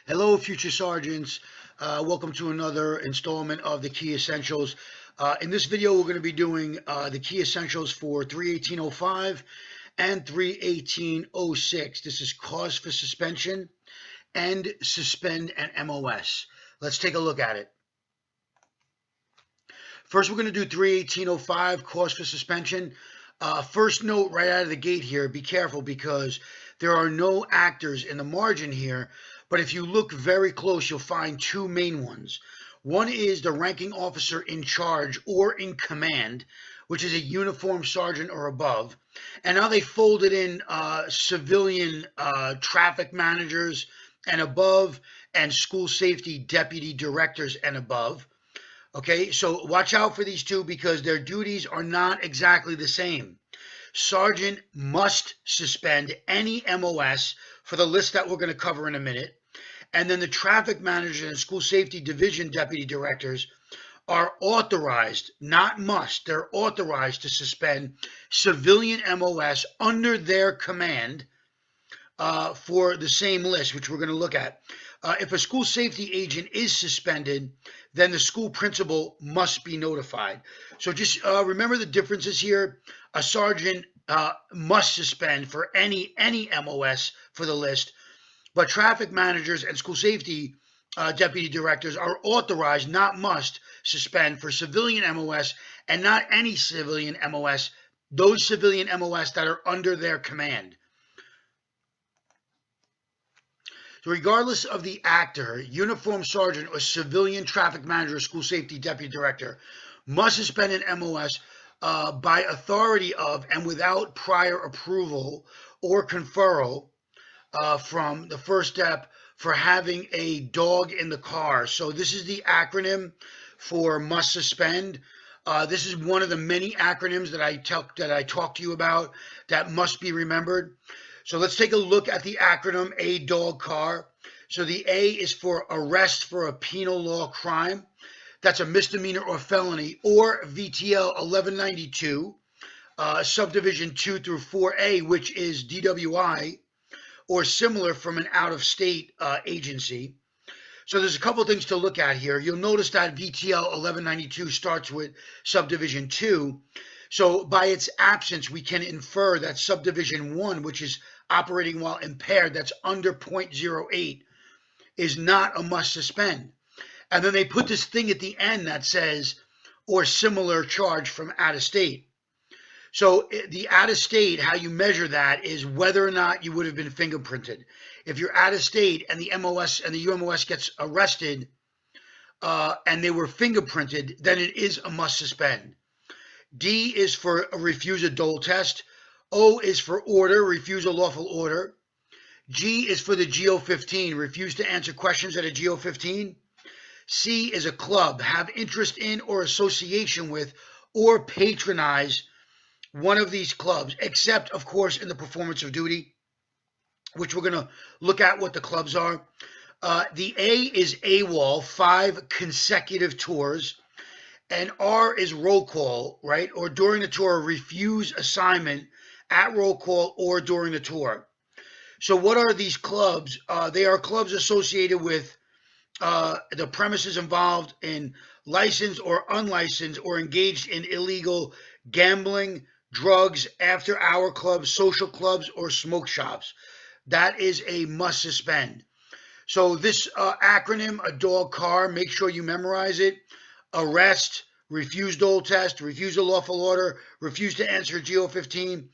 Hello, future sergeants. Welcome to another installment of the Key Essentials. In this video, we're going to be doing the Key Essentials for 31805 and 31806. This is cause for suspension and suspend an MOS. Let's take a look at it. First, we're going to do 31805, cause for suspension. First note right out of the gate here, be careful because there are no actors in the margin here, but if you look very close, you'll find two main ones. One is the ranking officer in charge or in command, which is a uniformed sergeant or above. And now they folded in civilian traffic managers and above, and school safety deputy directors and above. Okay, so watch out for these two because their duties are not exactly the same. Sergeant must suspend any MOS for the list that we're going to cover in a minute. And then the traffic managers and school safety division deputy directors are authorized, not must, they're authorized to suspend civilian MOS under their command for the same list, which we're going to look at. If a school safety agent is suspended, then the school principal must be notified. So just remember the differences here. A sergeant must suspend for any MOS for the list, but traffic managers and school safety deputy directors are authorized, not must, suspend for civilian MOS and not any civilian MOS, those civilian MOS that are under their command. So regardless of the actor, uniformed sergeant or civilian traffic manager or school safety deputy director must suspend an MOS by authority of and without prior approval or conferral from the first step for having a dog in the car. So this is the acronym for must suspend. This is one of the many acronyms that I talked to you about that must be remembered. So let's take a look at the acronym A dog car. So the A is for arrest for a penal law crime. That's a misdemeanor or felony, or VTL 1192, subdivision 2 through 4A, which is DWI, or similar from an out-of-state agency. So there's a couple things to look at here. You'll notice that VTL 1192 starts with subdivision 2. So by its absence, we can infer that subdivision 1, which is operating while impaired, that's under 0.08, is not a must suspend. And then they put this thing at the end that says, or similar charge from out of state. So the out of state, how you measure that is whether or not you would have been fingerprinted. If you're out of state and the MOS and the UMOS gets arrested and they were fingerprinted, then it is a must suspend. D is for a refuse a dole test. O is for order, refuse a lawful order. G is for the GO15, refuse to answer questions at a GO15. C is a club, have interest in or association with or patronize one of these clubs, except, of course, in the performance of duty, which we're going to look at what the clubs are. The A is AWOL, 5 consecutive tours. And R is roll call, right? Or during the tour, refuse assignment at roll call or during the tour. So what are these clubs? They are clubs associated with the premises involved in licensed or unlicensed or engaged in illegal gambling, drugs, after-hour clubs, social clubs, or smoke shops. That is a must suspend. So this acronym, a dog car, make sure you memorize it. Arrest, refuse dole test, refuse a lawful order, refuse to answer GO15,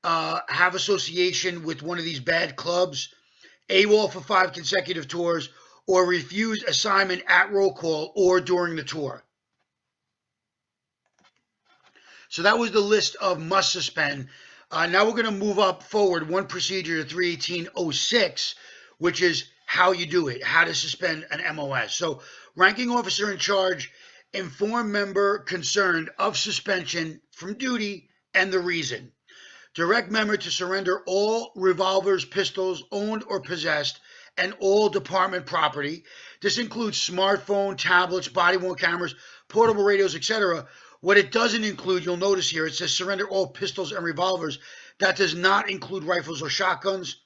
have association with one of these bad clubs, AWOL for 5 consecutive tours, or refuse assignment at roll call or during the tour. So that was the list of must suspend. Now we're going to move up forward one procedure to 31806, which is how you do it, how to suspend an MOS. So ranking officer in charge, inform member concerned of suspension from duty and the reason. Direct member to surrender all revolvers, pistols owned or possessed, and all department property. This includes smartphone, tablets, body-worn cameras, portable radios, etc. What it doesn't include, you'll notice here, it says surrender all pistols and revolvers. That does not include rifles or shotguns.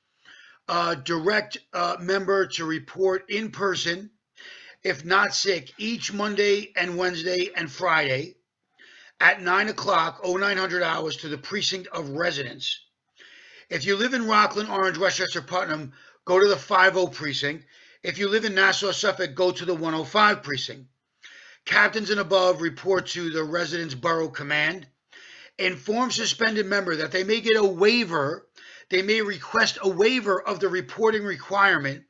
direct member to report in person, if not sick, each Monday and Wednesday and Friday at 9 o'clock, 0900 hours, to the precinct of residence. If you live in Rockland, Orange, Westchester, Putnam, go to the 50 precinct. If you live in Nassau, Suffolk, go to the 105 precinct. Captains and above report to the residence borough command. Inform suspended member that they may get a waiver. They may request a waiver of the reporting requirement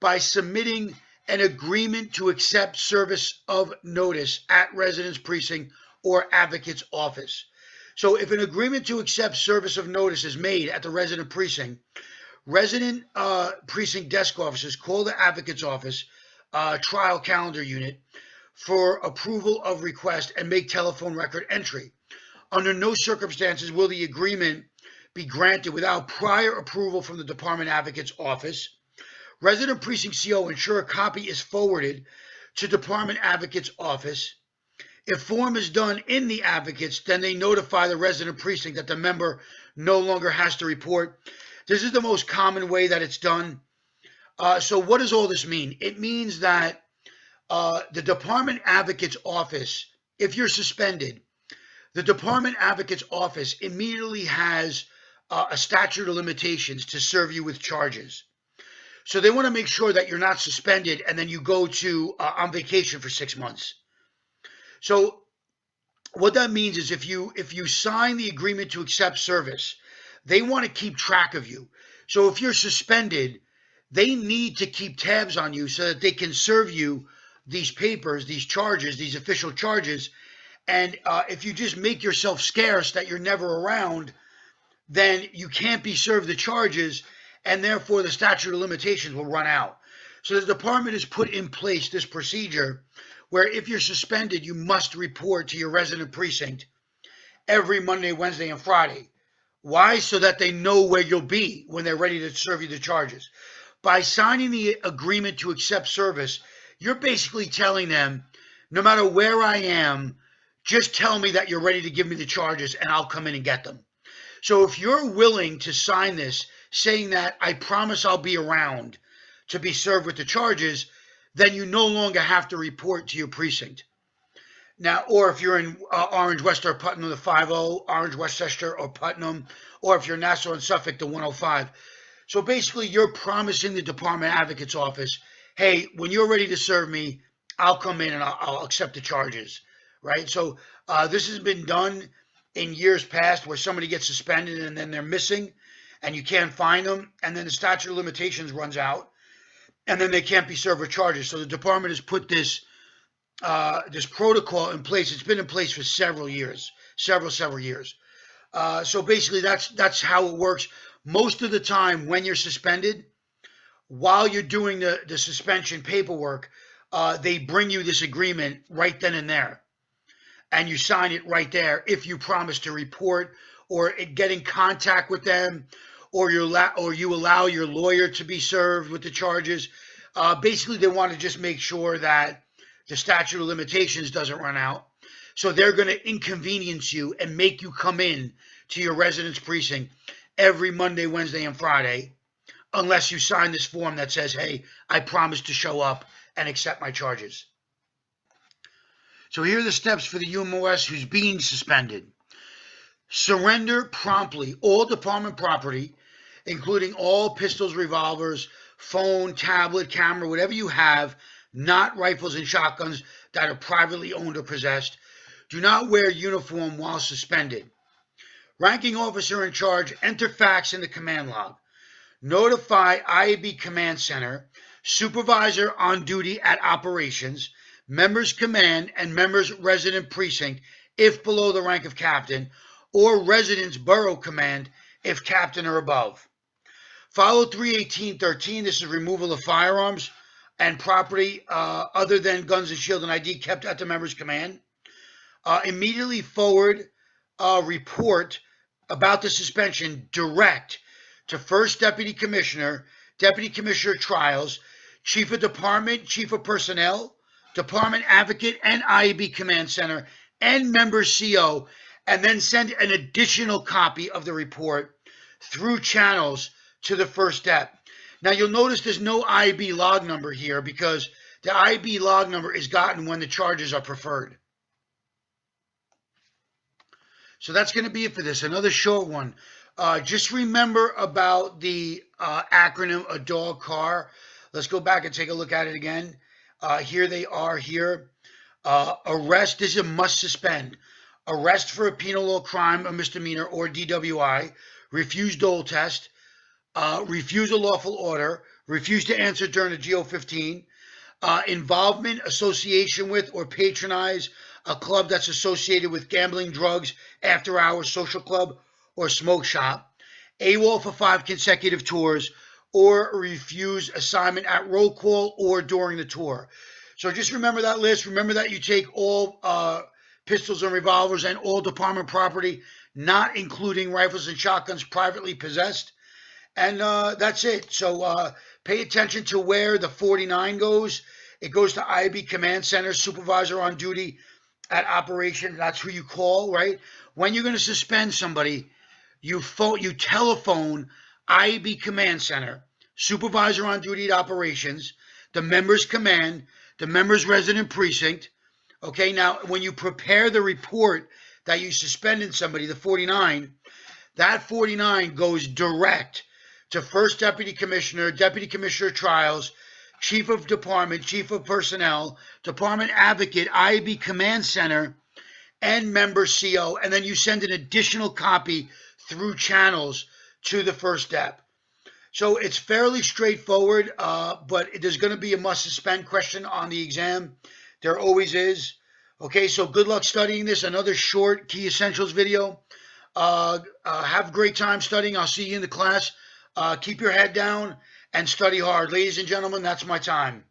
by submitting an agreement to accept service of notice at residence precinct or advocate's office. So if an agreement to accept service of notice is made at the resident precinct desk officers call the advocate's office trial calendar unit for approval of request and make telephone record entry. Under no circumstances will the agreement be granted without prior approval from the department advocate's office. Resident precinct CO ensure a copy is forwarded to department advocate's office. If form is done in the advocates, then they notify the resident precinct that the member no longer has to report. This is the most common way that it's done. So what does all this mean? It means that the department advocate's office, if you're suspended, the department advocate's office immediately has a statute of limitations to serve you with charges. So they want to make sure that you're not suspended and then you go to on vacation for 6 months. So what that means is if you sign the agreement to accept service, they want to keep track of you. So if you're suspended, they need to keep tabs on you so that they can serve you these papers, these charges, these official charges. And if you just make yourself scarce that you're never around, then you can't be served the charges, and therefore the statute of limitations will run out. So the department has put in place this procedure where if you're suspended, you must report to your resident precinct every Monday, Wednesday, and Friday. Why? So that they know where you'll be when they're ready to serve you the charges. By signing the agreement to accept service, you're basically telling them, no matter where I am, just tell me that you're ready to give me the charges and I'll come in and get them. So if you're willing to sign this, saying that I promise I'll be around to be served with the charges, then you no longer have to report to your precinct. Now, or if you're in Orange, Westchester, Putnam, the 50, Orange, Westchester, or Putnam, or if you're Nassau and Suffolk, the 105. So basically, you're promising the department advocate's office, hey, when you're ready to serve me, I'll come in and I'll accept the charges, right? So this has been done in years past where somebody gets suspended and then they're missing and you can't find them, and then the statute of limitations runs out and then they can't be served with charges. So the department has put this protocol in place. It's been in place for several years, several years. So basically that's how it works. Most of the time when you're suspended, while you're doing the suspension paperwork, they bring you this agreement right then and there. And you sign it right there if you promise to report or get in contact with them, or you allow your lawyer to be served with the charges. Basically, they want to just make sure that the statute of limitations doesn't run out. So they're going to inconvenience you and make you come in to your residence precinct every Monday, Wednesday, and Friday, unless you sign this form that says, hey, I promise to show up and accept my charges. So here are the steps for the UMOS who's being suspended. Surrender promptly all department property, including all pistols, revolvers, phone, tablet, camera, whatever you have, not rifles and shotguns that are privately owned or possessed. Do not wear uniform while suspended. Ranking officer in charge, enter facts in the command log. Notify IAB Command Center, supervisor on duty at operations, members command, and members resident precinct if below the rank of captain, or residence borough command if captain or above. Follow 318.13. This is removal of firearms and property other than guns and shield and ID kept at the member's command. Immediately forward report about the suspension direct to First Deputy Commissioner, Deputy Commissioner Trials, Chief of Department, Chief of Personnel, Department Advocate, and IAB Command Center, and member CO, and then send an additional copy of the report through channels to the First Dep. Now you'll notice there's no IB log number here because the IB log number is gotten when the charges are preferred. So that's going to be it for this. Another short one. Just remember about the acronym A Dog Car. Let's go back and take a look at it again. Here they are here. Arrest, this is a must suspend. Arrest for a penal law crime, a misdemeanor, or DWI. Refuse dole test. Refuse a lawful order. Refuse to answer during a GO15. Involvement, association with, or patronize a club that's associated with gambling, drugs, after hours, social club, or smoke shop. AWOL for 5 consecutive tours, or refuse assignment at roll call or during the tour. So just remember that list. Remember that you take all pistols and revolvers and all department property, not including rifles and shotguns privately possessed. And that's it. So pay attention to where the 49 goes. It goes to IB Command Center, supervisor on duty at operation. That's who you call, right? When you're going to suspend somebody, you telephone IB Command Center, supervisor on duty at operations, the member's command, the member's resident precinct. Okay, now when you prepare the report that you suspended somebody, the 49, that 49 goes direct to First Deputy Commissioner, Deputy Commissioner of Trials, Chief of Department, Chief of Personnel, Department Advocate, IB Command Center, and member CO, and then you send an additional copy through channels to the First Dep. So it's fairly straightforward, but there's going to be a must suspend question on the exam. There always is. Okay, so good luck studying this. Another short key essentials video. Have a great time studying. I'll see you in the class. Keep your head down and study hard. Ladies and gentlemen, that's my time.